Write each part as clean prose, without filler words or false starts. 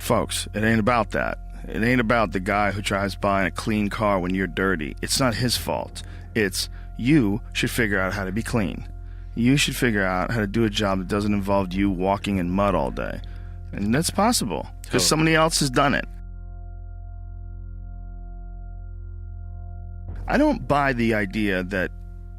Folks, it ain't about that. It ain't about the guy who drives by in a clean car when you're dirty. It's not his fault. It's you should figure out how to be clean. You should figure out how to do a job that doesn't involve you walking in mud all day. And that's possible because somebody else has done it. I don't buy the idea that,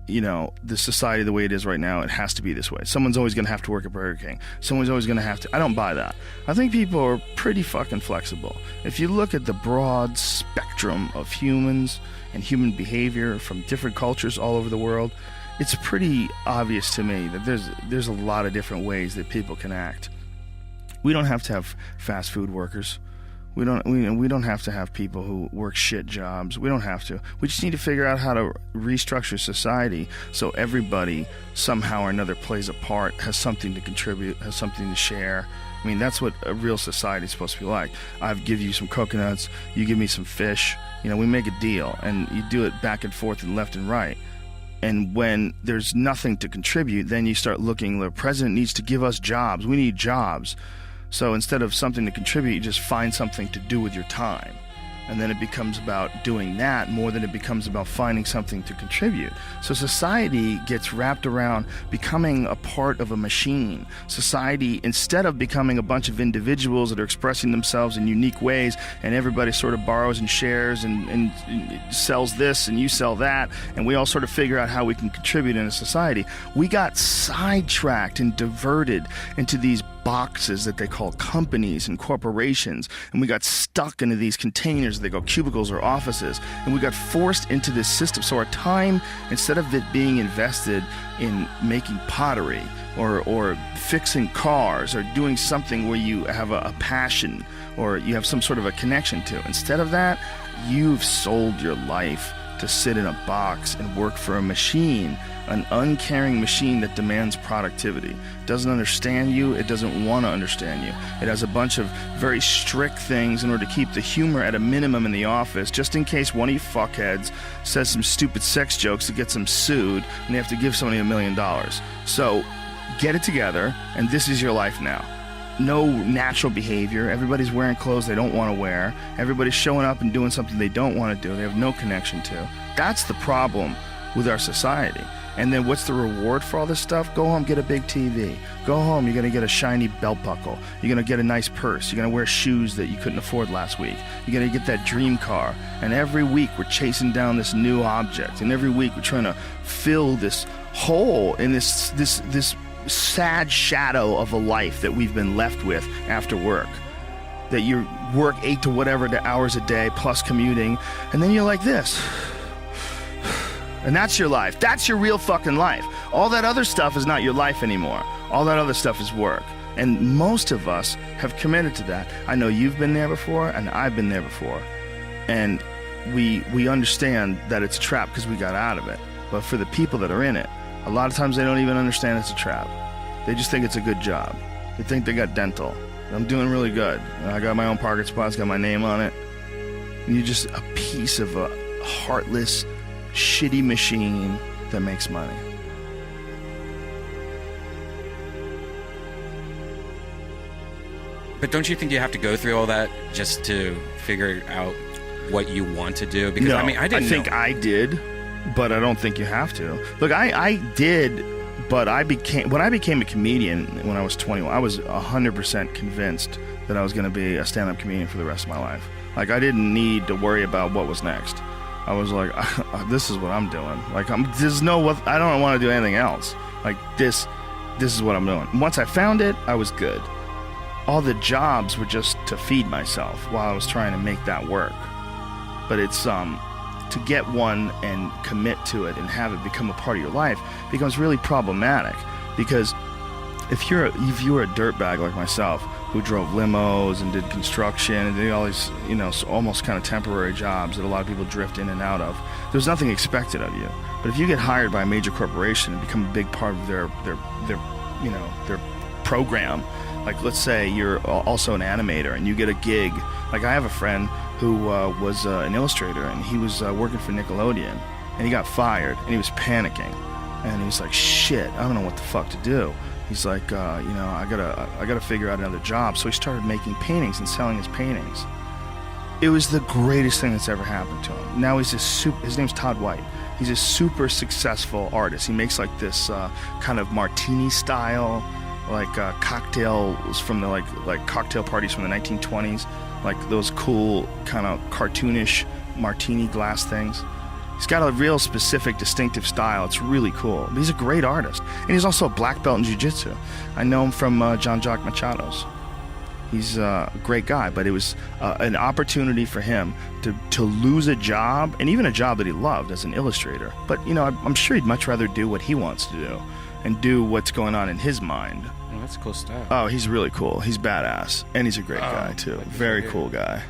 you know, the society the way it is right now, it has to be this way. Someone's always going to have to work at Burger King. Someone's always going to have to... I don't buy that. I think people are pretty fucking flexible. If you look at the broad spectrum of humans and human behavior from different cultures all over the world, it's pretty obvious to me that there's a lot of different ways that people can act. We don't have to have fast food workers. We don't have to have people who work shit jobs. We don't have to. We just need to figure out how to restructure society so everybody somehow or another plays a part, has something to contribute, has something to share. I mean, that's what a real society is supposed to be like. I give you some coconuts, you give me some fish. You know, we make a deal, and you do it back and forth and left and right. And when there's nothing to contribute, then you start looking, the president needs to give us jobs. We need jobs. So instead of something to contribute, you just find something to do with your time. And then it becomes about doing that more than it becomes about finding something to contribute. So society gets wrapped around becoming a part of a machine. Society, instead of becoming a bunch of individuals that are expressing themselves in unique ways, and everybody sort of borrows and shares and sells this and you sell that, and we all sort of figure out how we can contribute in a society, we got sidetracked and diverted into these boxes that they call companies and corporations, and we got stuck into these containers that they call cubicles or offices, and we got forced into this system. So our time, instead of it being invested in making pottery or fixing cars or doing something where you have a passion or you have some sort of a connection to, instead of that, you've sold your life to sit in a box and work for a machine, an uncaring machine that demands productivity. It doesn't understand you. It doesn't want to understand you. It has a bunch of very strict things in order to keep the humor at a minimum in the office, just in case one of you fuckheads says some stupid sex jokes that gets them sued and they have to give somebody $1 million. So get it together, and this is your life now. No natural behavior. Everybody's wearing clothes they don't want to wear. Everybody's showing up and doing something they don't want to do. They have no connection to. That's the problem with our society. And then what's the reward for all this stuff? Go home, get a big TV. Go home, you're going to get a shiny belt buckle. You're going to get a nice purse. You're going to wear shoes that you couldn't afford last week. You're going to get that dream car. And every week we're chasing down this new object. And every week we're trying to fill this hole in this sad shadow of a life that we've been left with after work. That you work 8 to whatever the hours a day plus commuting, and then you're like this. And that's your life. That's your real fucking life. All that other stuff is not your life anymore. All that other stuff is work. And most of us have committed to that. I know you've been there before, and I've been there before. And we understand that it's a trap because we got out of it. But for the people that are in it, a lot of times they don't even understand it's a trap. They just think it's a good job. They think they got dental. I'm doing really good. I got my own parking spots, got my name on it. And you're just a piece of a heartless, shitty machine that makes money. But don't you think you have to go through all that just to figure out what you want to do? Because no, I mean, I think I did, but I don't think you have to. Look, I did, but when I became a comedian when I was 21, I was 100% convinced that I was going to be a stand-up comedian for the rest of my life. Like, I didn't need to worry about what was next. I was like, this is what I'm doing. Like, I don't want to do anything else. Like, this is what I'm doing. Once I found it, I was good. All the jobs were just to feed myself while I was trying to make that work. But it's, to get one and commit to it and have it become a part of your life becomes really problematic. Because if you were a dirtbag like myself, who drove limos and did construction and did all these, almost kind of temporary jobs that a lot of people drift in and out of, there's nothing expected of you. But if you get hired by a major corporation and become a big part of their program, like let's say you're also an animator and you get a gig. Like I have a friend who was an illustrator and he was working for Nickelodeon and he got fired and he was panicking and he was like, shit, I don't know what the fuck to do. He's like, I gotta figure out another job. So he started making paintings and selling his paintings. It was the greatest thing that's ever happened to him. Now his name's Todd White. He's a super successful artist. He makes like this kind of martini style, like cocktails from the like cocktail parties from the 1920s, like those cool kind of cartoonish martini glass things. He's got a real specific, distinctive style. It's really cool. But he's a great artist. And he's also a black belt in jiu-jitsu. I know him from Jean-Jacques Machado's. He's a great guy, but it was an opportunity for him to lose a job, and even a job that he loved as an illustrator. But, I'm sure he'd much rather do what he wants to do and do what's going on in his mind. Oh, that's cool stuff. Oh, he's really cool. He's badass. And he's a great guy, too. Very cool guy.